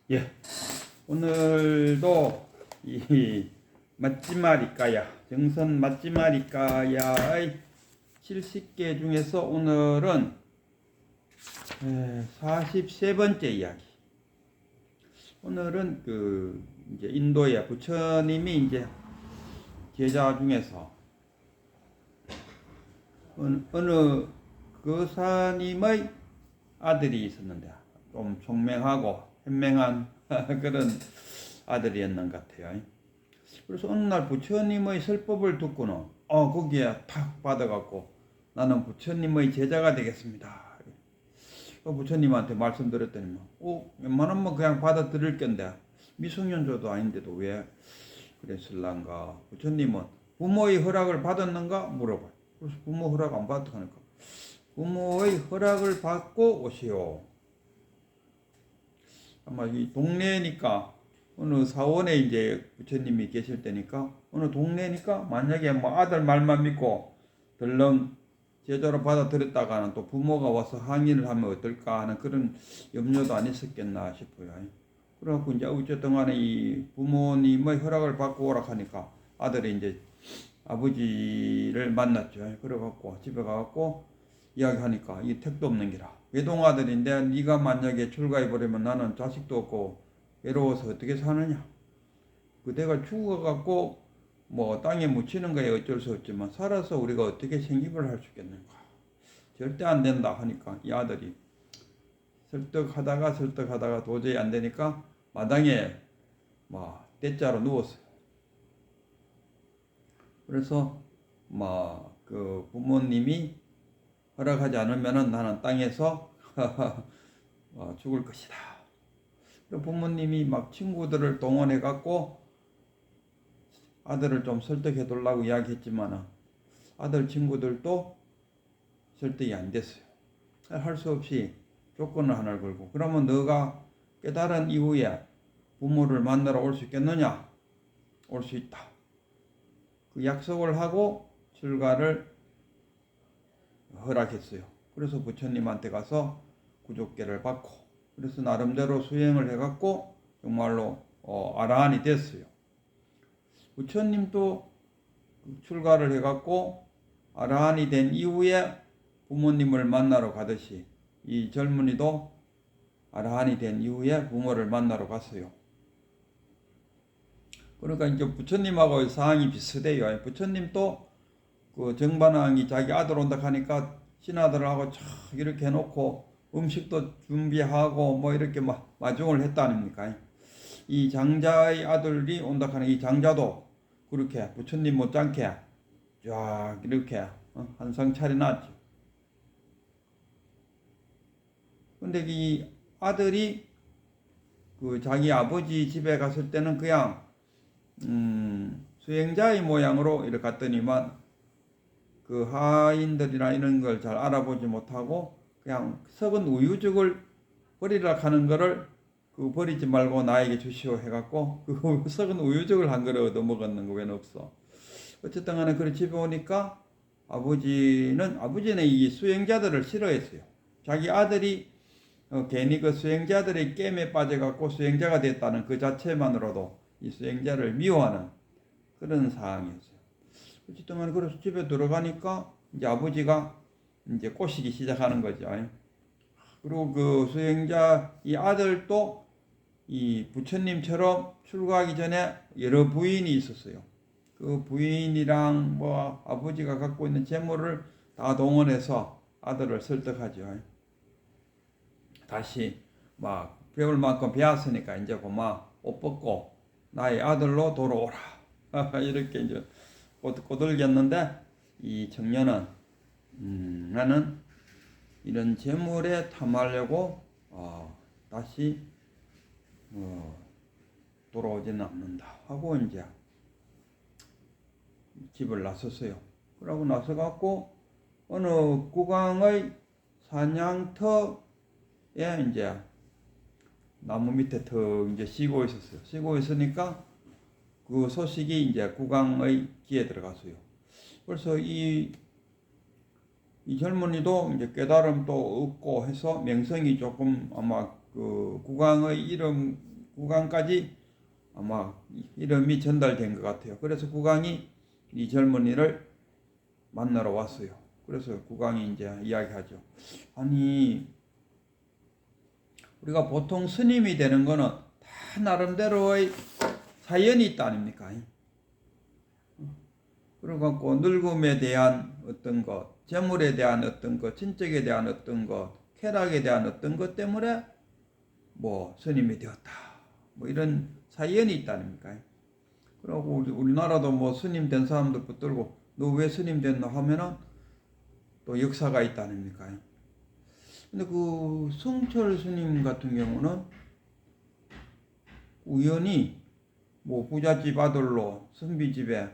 예, 오늘도 이 맛지마리까야, 정선 맛지마리까야의 70개 중에서 오늘은 43번째 이야기. 오늘은 이제 인도의 부처님이 이제 제자 중에서 어느 거사님의 아들이 있었는데 좀 총명하고 현명한 그런 아들이었는 것 같아요. 그래서 어느 날 부처님의 설법을 듣고는 거기에 탁 받아갖고 나는 부처님의 제자가 되겠습니다. 부처님한테 말씀드렸더니 웬만하면 그냥 받아들일 건데 미성년자도 아닌데도 왜 그랬을란가. 부처님은 부모의 허락을 받았는가 물어봐요. 그래서 부모 허락 안 받았다 하니까 부모의 허락을 받고 오시오. 아마 이 동네니까 어느 사원에 이제 부처님이 계실 때니까 어느 동네니까 만약에 뭐 아들 말만 믿고 덜렁 제자로 받아들였다가는 또 부모가 와서 항의를 하면 어떨까 하는 그런 염려도 안 있었겠나 싶어요. 그래갖고 이제 어쨌든 간에 이 부모님의 허락을 받고 오라 하니까 아들이 이제 아버지를 만났죠. 그래갖고 집에 가갖고 이야기하니까 이 택도 없는 기라. 외동아들인데 네가 만약에 출가해버리면 나는 자식도 없고 외로워서 어떻게 사느냐. 그대가 죽어갖고 뭐 땅에 묻히는 거에 어쩔 수 없지만 살아서 우리가 어떻게 생기를 할 수 있겠는가. 절대 안 된다 하니까 이 아들이 설득하다가 도저히 안 되니까 마당에 뭐 떼자로 누웠어요. 그래서 그 부모님이 허락하지 않으면은 나는 땅에서 죽을 것이다. 부모님이 막 친구들을 동원해 갖고 아들을 좀 설득해 달라고 이야기했지만 아들 친구들도 설득이 안 됐어요. 할 수 없이 조건을 하나를 걸고 그러면 너가 깨달은 이후에 부모를 만나러 올 수 있겠느냐? 올 수 있다. 그 약속을 하고 출가를 허락했어요. 그래서 부처님한테 가서 구족계를 받고 그래서 나름대로 수행을 해갖고 정말로 아라한이 됐어요. 부처님도 출가를 해갖고 아라한이 된 이후에 부모님을 만나러 가듯이 이 젊은이도 아라한이 된 이후에 부모를 만나러 갔어요. 그러니까 이제 부처님하고 상황이 비슷해요. 부처님도 그 정반왕이 자기 아들 온다 하니까 신하들하고 쫙 이렇게 해놓고 음식도 준비하고 뭐 이렇게 마중을 했다 아닙니까? 이 장자의 아들이 온다 하니 이 장자도 그렇게 부처님 못지않게 쫙 이렇게 한상 차려놨죠. 근데 이 아들이 그 자기 아버지 집에 갔을 때는 그냥 수행자의 모양으로 이렇게 갔더니만 그 하인들이나 이런 걸 잘 알아보지 못하고 그냥 썩은 우유죽을 버리라 하는 거를 버리지 말고 나에게 주시오 해갖고 그 썩은 우유죽을 한 그릇 얻어 먹었는 거 웬 없어. 어쨌든 간에 그래 집에 오니까 아버지는 이 수행자들을 싫어했어요. 자기 아들이 괜히 그 수행자들의 게임에 빠져갖고 수행자가 됐다는 그 자체만으로도 이 수행자를 미워하는 그런 상황이었어요. 어쨌든 간에 그래서 집에 들어가니까 이제 아버지가 이제 꼬시기 시작하는 거죠. 그리고 그 수행자 이 아들도 이 부처님처럼 출가하기 전에 여러 부인이 있었어요. 그 부인이랑 뭐 아버지가 갖고 있는 재물을 다 동원해서 아들을 설득하죠. 다시 배울 만큼 배웠으니까 이제 옷 벗고 나의 아들로 돌아오라. 이렇게 이제 꼬들겼는데 이 청년은 나는 이런 재물에 탐하려고 다시 돌아오지는 않는다 하고 이제 집을 나섰어요. 그러고 나서 갖고 어느 국왕의 사냥터에 이제 나무 밑에 턱 이제 쉬고 있었어요. 쉬고 있으니까 그 소식이 이제 국왕의 귀에 들어갔어요. 그래서 이 젊은이도 이제 깨달음도 얻고 해서 명성이 조금 아마 그 국왕의 이름 국왕까지 아마 이름이 전달된 것 같아요. 그래서 국왕이 이 젊은이를 만나러 왔어요. 그래서 국왕이 이제 이야기하죠. 아니, 우리가 보통 스님이 되는 거는 다 나름대로의 사연이 있다 아닙니까? 그래갖고 늙음에 대한 어떤 것, 재물에 대한 어떤 것, 친척에 대한 어떤 것, 쾌락에 대한 어떤 것 때문에 뭐 스님이 되었다. 뭐 이런 사연이 있다 아닙니까? 그리고 우리나라도 뭐 스님 된 사람들 붙들고 너 왜 스님 됐나 하면은 또 역사가 있다 아닙니까? 근데 그 성철 스님 같은 경우는 우연히 뭐 부잣집 아들로 선비집에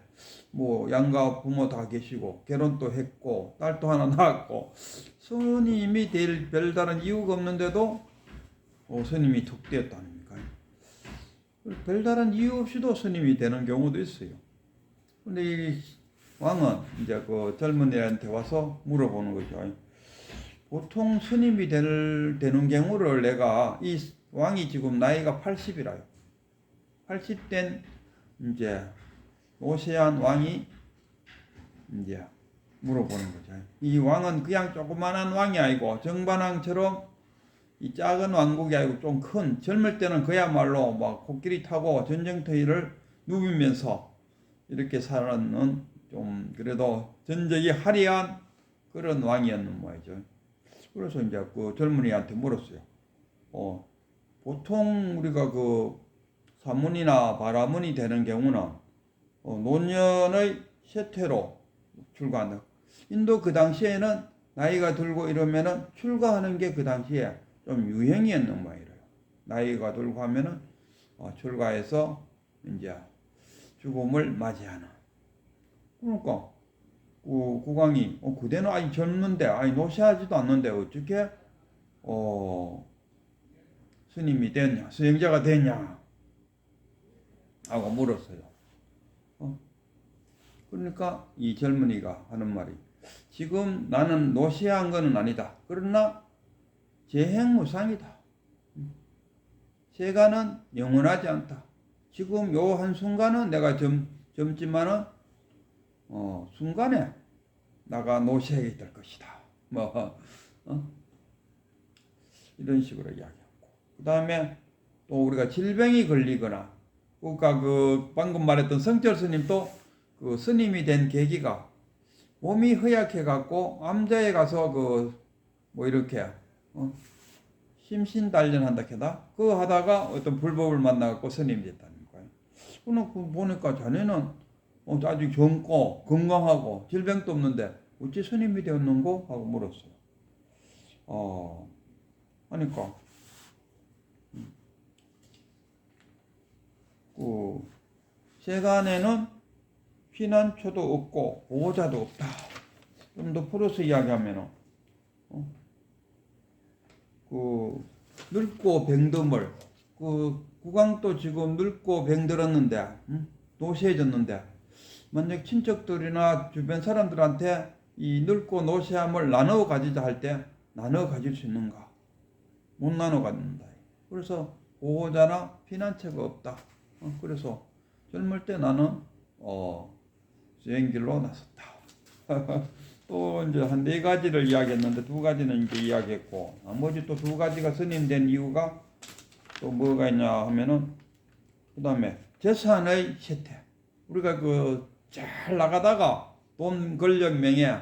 뭐 양가 부모 다 계시고 결혼도 했고 딸도 하나 낳았고 스님이 될 별다른 이유가 없는데도 스님이 툭 되었다 아닙니까? 별다른 이유 없이도 스님이 되는 경우도 있어요. 근데 이 왕은 이제 그 젊은이한테 와서 물어보는 거죠. 보통 스님이 되는 경우를 내가 이 왕이 지금 나이가 80이라요. 80된 이제 노세한 왕이 이제 물어보는 거죠. 이 왕은 그냥 조그만한 왕이 아니고 정반왕처럼 이 작은 왕국이 아니고 좀 큰, 젊을 때는 그야말로 막 코끼리 타고 전쟁터를 누비면서 이렇게 살았는 좀 그래도 전적이 화려한 그런 왕이었는 모양이죠. 그래서 이제 그 젊은이한테 물었어요. 보통 우리가 그 사문이나 바라문이 되는 경우는 노년의 쇠퇴로 출가한다. 인도 그 당시에는 나이가 들고 이러면은 출가하는 게 그 당시에 좀 유행이었는 모양이래요. 나이가 들고 하면은 출가해서 이제 죽음을 맞이하는. 그러니까 그 국왕이 그대는 아니 젊는데 아니 노쇠하지도 않는데 어떻게 스님이 됐냐 수행자가 됐냐 하고 물었어요. 그러니까 이 젊은이가 하는 말이 지금 나는 노쇠한 것은 아니다. 그러나 재행무상이다. 세간은 영원하지 않다. 지금 요 한순간은 내가 젊지만은 순간에 나가 노쇠하게 될 것이다. 이런 식으로 이야기하고. 그 다음에 또 우리가 질병이 걸리거나, 그러니까 그 방금 말했던 성철 스님도 그 스님이 된 계기가 몸이 허약해갖고 암자에 가서 뭐 이렇게 심신단련한다 캐다 그거 하다가 어떤 불법을 만나갖고 스님이 됐다는 거예요. 그럼 보니까 자네는 아직 젊고 건강하고 질병도 없는데 어찌 스님이 되었는고 하고 물었어요. 하니까 그 세간에는 피난처도 없고 보호자도 없다. 좀 더 풀어서 이야기하면은 그 늙고 병드물 그 국왕도 지금 늙고 병들었는데 노쇠해졌는데 만약 친척들이나 주변 사람들한테 이 늙고 노쇠함을 나눠 가지자 할 때 나눠 가질 수 있는가? 못 나눠 갖는다. 그래서 보호자나 피난처가 없다. 그래서 젊을 때 나는 수행길로 나섰다. 또 이제 한 4가지를 이야기했는데 2가지는 이제 이야기했고 나머지 또 2가지가 스님 된 이유가 또 뭐가 있냐 하면은 그 다음에 재산의 쇠퇴. 우리가 잘 나가다가 돈 권력 명예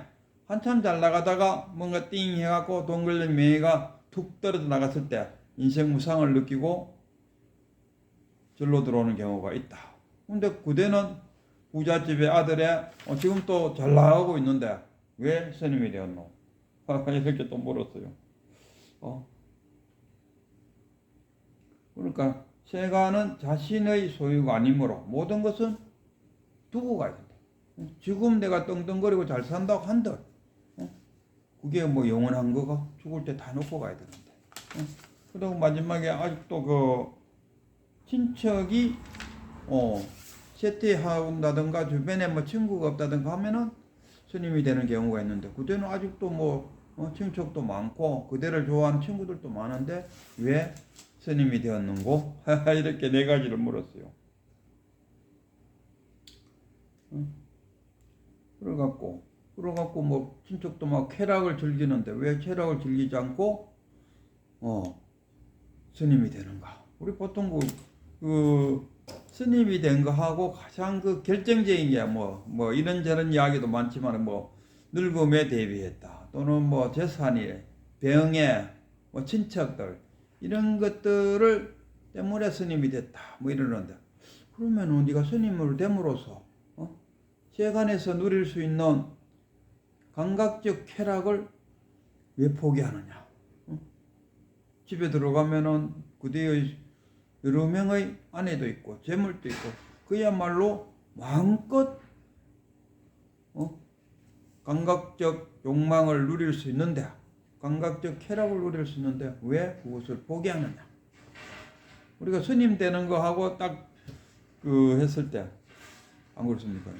한참 잘 나가다가 뭔가 띵 해갖고 돈 권력 명예가 툭 떨어져 나갔을 때 인생 무상을 느끼고 절로 들어오는 경우가 있다. 근데 그대는 부잣집의 아들에 지금 또 잘 나가고 있는데 왜 스님이 되었노? 이렇게 또 물었어요. 그러니까 세간은 자신의 소유가 아니므로 모든 것은 두고 가야 된다. 지금 내가 떵떵거리고 잘 산다고 한들 그게 뭐 영원한 거가 죽을 때 다 놓고 가야 되는데. 그리고 마지막에 아직도 그 친척이 쇠퇴한다든가 주변에 뭐 친구가 없다든가 하면은 스님이 되는 경우가 있는데 그때는 아직도 뭐 친척도 많고 그대를 좋아하는 친구들도 많은데 왜 스님이 되었는고? 이렇게 네 가지를 물었어요. 그래갖고 뭐 친척도 막 쾌락을 즐기는데 왜 쾌락을 즐기지 않고 스님이 되는가? 우리 보통 그 스님이 된 거하고 가장 그 결정적인 게 뭐 이런저런 이야기도 많지만 뭐 늙음에 대비했다 또는 뭐 재산이 병에 뭐 친척들 이런 것들을 때문에 스님이 됐다 뭐 이러는데 그러면은 네가 스님을 됨으로써 세간에서 누릴 수 있는 감각적 쾌락을 왜 포기하느냐? 집에 들어가면은 그대의 여러 명의 아내도 있고 재물도 있고 그야말로 마음껏 감각적 욕망을 누릴 수 있는데 감각적 쾌락을 누릴 수 있는데 왜 그것을 포기하느냐? 우리가 스님 되는 거하고 딱 그 했을 때 안 그렇습니까?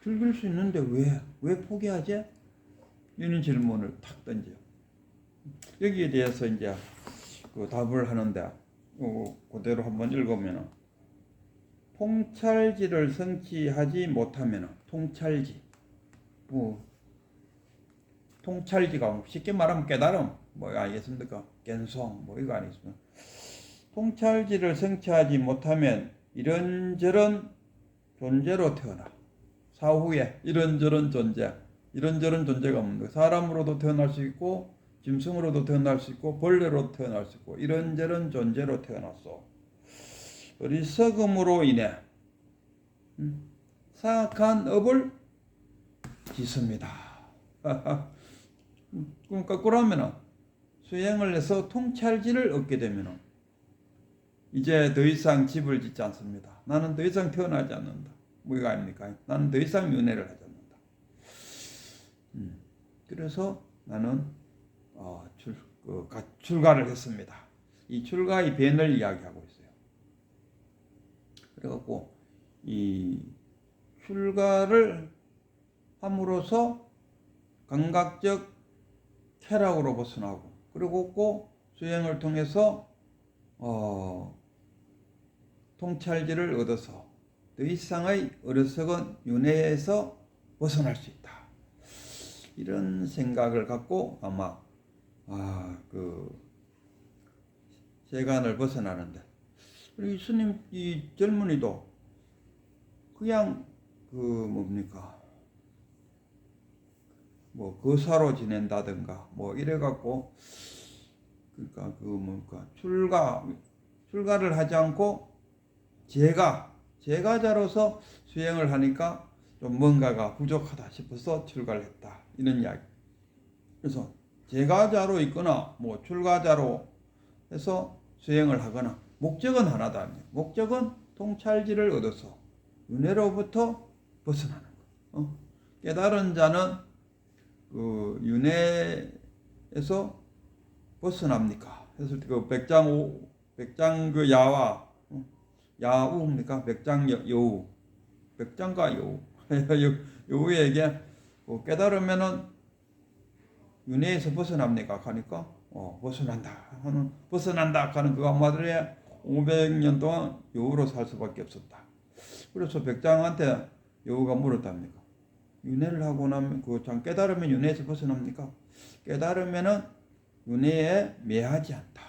즐길 수 있는데 왜 포기하지? 이런 질문을 탁 던져요. 여기에 대해서 이제 그 답을 하는데 그대로 한번 읽으면 통찰지를 성취하지 못하면 통찰지 통찰지가 쉽게 말하면 깨달음 뭐 알겠습니까? 겐송 뭐 이거 아니겠습니까? 통찰지를 성취하지 못하면 이런저런 존재로 태어나 사후에 이런저런 존재가 없는 거예요. 사람으로도 태어날 수 있고 짐승으로도 태어날 수 있고 벌레로 태어날 수 있고 이런저런 존재로 태어났어. 어리석음으로 인해 사악한 업을 짓습니다. 그럼 거꾸로 하면 수행을 해서 통찰지를 얻게 되면 이제 더 이상 집을 짓지 않습니다. 나는 더 이상 태어나지 않는다. 뭐가 아닙니까? 나는 더 이상 윤회를 하지 않는다. 그래서 나는 출가를 했습니다. 이 출가의 변을 이야기하고 있어요. 그래갖고 이 출가를 함으로써 감각적 쾌락으로 벗어나고 그리고 꼭 수행을 통해서 통찰지를 얻어서 더 이상의 어리석은 윤회에서 벗어날 수 있다. 이런 생각을 갖고 아마 그 세간을 벗어나는데 우리 스님 이 젊은이도 그냥 그 뭡니까 뭐 거사로 지낸다든가 뭐 이래갖고 그러니까 그 뭡니까 출가를 하지 않고 제가자로서 수행을 하니까 좀 뭔가가 부족하다 싶어서 출가를 했다 이런 이야기. 그래서 제가자로 있거나 뭐 출가자로 해서 수행을 하거나 목적은 하나다. 목적은 통찰지를 얻어서 윤회로부터 벗어나는 거. 깨달은 자는 그 윤회에서 벗어납니까? 그래서 그 백장 그 야우입니까? 백장 여우, 백장과 여우, 여우에게 깨달으면은 윤회에서 벗어납니까? 하니까 벗어난다 하는 그 한마디에 500년 동안 여우로 살 수밖에 없었다. 그래서 백장한테 여우가 물었답니까? 윤회를 하고 나면 깨달으면 윤회에서 벗어납니까? 깨달으면은 윤회에 매하지 않다.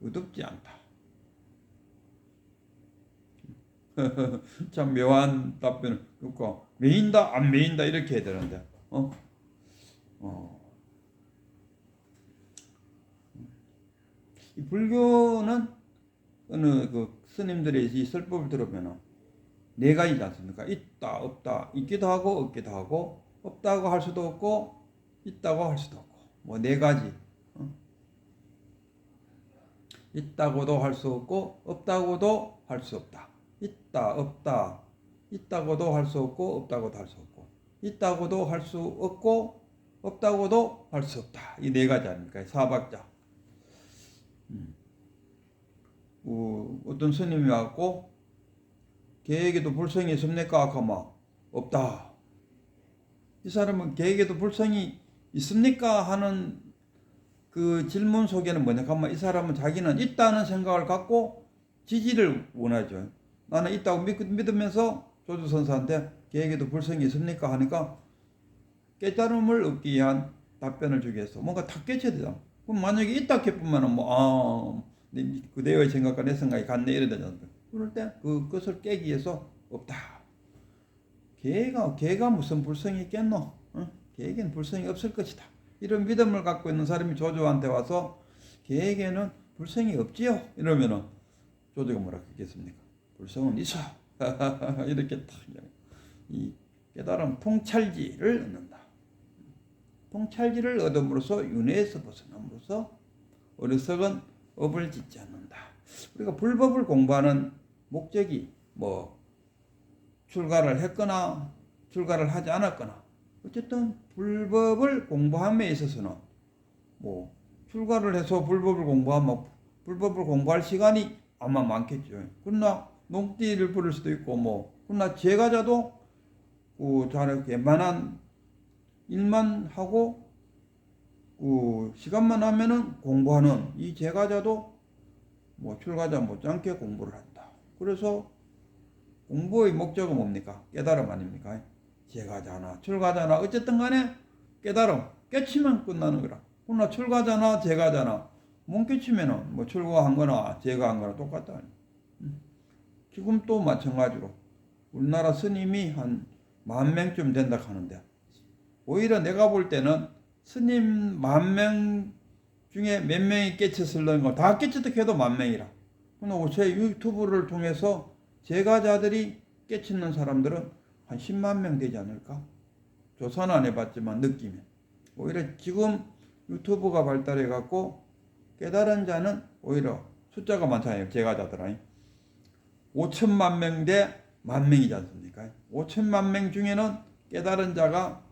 의롭지 않다. 참 묘한 답변을 그러니까 매인다 안 매인다 이렇게 해야 되는데 이 불교는 어느 그 스님들의 이 설법을 들으면 네 가지지 않습니까? 있다 없다 있기도 하고 없기도 하고 없다고 할 수도 없고 있다고 할 수도 없고 뭐 네 가지 있다고도 할 수 없고 없다고도 할 수 없다. 있다 없다 있다고도 할 수 없고 없다고도 할 수 없고 있다고도 할 수 없고 없다고도 할 수 없다. 이 네 가지 아닙니까? 사박자. 어떤 스님이 왔고 개에게도 불성이 있습니까? 하면 없다. 이 사람은 개에게도 불성이 있습니까? 하는 그 질문 속에는 뭐냐 하면 이 사람은 자기는 있다는 생각을 갖고 지지를 원하죠. 나는 있다고 믿으면서 조주선사한테 계획에도 불성이 있습니까? 하니까 깨달음을 얻기 위한 답변을 주기 위해서 뭔가 다 깨쳐야 되잖아. 그럼 만약에 있다 해보면은 그 내의 생각과 내 생각이 같네 이래야 되잖아. 그럴 때 그것을 깨기 위해서 없다. 걔가 무슨 불성이 있겠노? 응? 걔에게는 불성이 없을 것이다. 이런 믿음을 갖고 있는 사람이 조조한테 와서 걔에게는 불성이 없지요. 이러면은 조조가 뭐라 했겠습니까? 불성은 있어. 이렇게 딱 이 깨달음 통찰지를 얻는다. 통찰지를 얻음으로써 윤회에서 벗어남으로써 어리석은 업을 짓지 않는다. 우리가 불법을 공부하는 목적이 출가를 했거나 출가를 하지 않았거나 어쨌든 불법을 공부함에 있어서는 출가를 해서 불법을 공부하면 불법을 공부할 시간이 아마 많겠죠. 그러나 농띠를 부릴 수도 있고 그러나 제가자도 잘 웬만한 일만 하고 시간만 하면은 공부하는 이 제가자도 출가자 못지않게 공부를 한다. 그래서 공부의 목적은 뭡니까? 깨달음 아닙니까? 제가자나 출가자나 어쨌든 간에 깨달음 깨치면 끝나는 거라. 그러나 출가자나 제가자나 못 깨치면은 출가한 거나 제가한 거나 똑같다. 지금 또 마찬가지로 우리나라 스님이 한 10,000명쯤 된다 하는데 오히려 내가 볼 때는 스님 10,000명 중에 몇 명이 깨쳤을는 거 다 깨쳤다 해도 10,000명이라. 그러나 제 유튜브를 통해서 제가자들이 깨치는 사람들은 한 10만 명 되지 않을까? 조사는 안 해봤지만 느끼면 오히려 지금 유튜브가 발달해 갖고 깨달은 자는 오히려 숫자가 많잖아요. 제가자들은 5천만 명 대 10,000명이지 않습니까? 5천만 명 중에는 깨달은 자가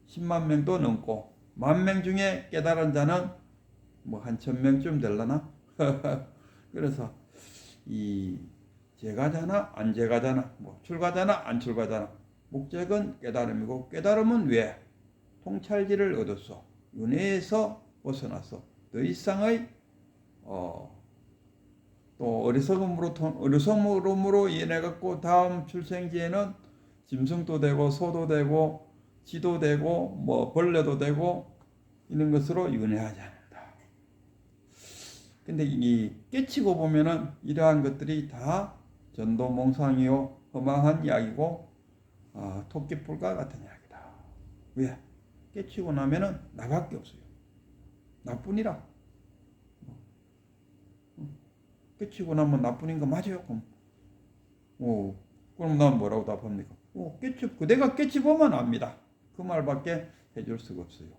10만 명도 넘고 10,000명 중에 깨달은 자는 한 1,000명쯤 되려나? 그래서 이 제가자나 안 제가자나 출가자나 안 출가자나 목적은 깨달음이고 깨달음은 왜? 통찰지를 얻었어. 윤회에서 벗어나서 더 이상의 또 어리석음으로 인해 갖고 다음 출생지에는 짐승도 되고 소도 되고 쥐도 되고 벌레도 되고 이런 것으로 윤회하지 않는다. 근데 이 깨치고 보면은 이러한 것들이 다 전도몽상이요 허망한 이야기고 토끼풀과 같은 이야기다. 왜? 깨치고 나면은 나밖에 없어요. 나뿐이라. 깨치고 나면 나뿐인 거 맞아요? 그럼 난 뭐라고 답합니까? 내가 깨치 보면 압니다. 그 말밖에 해줄 수가 없어요.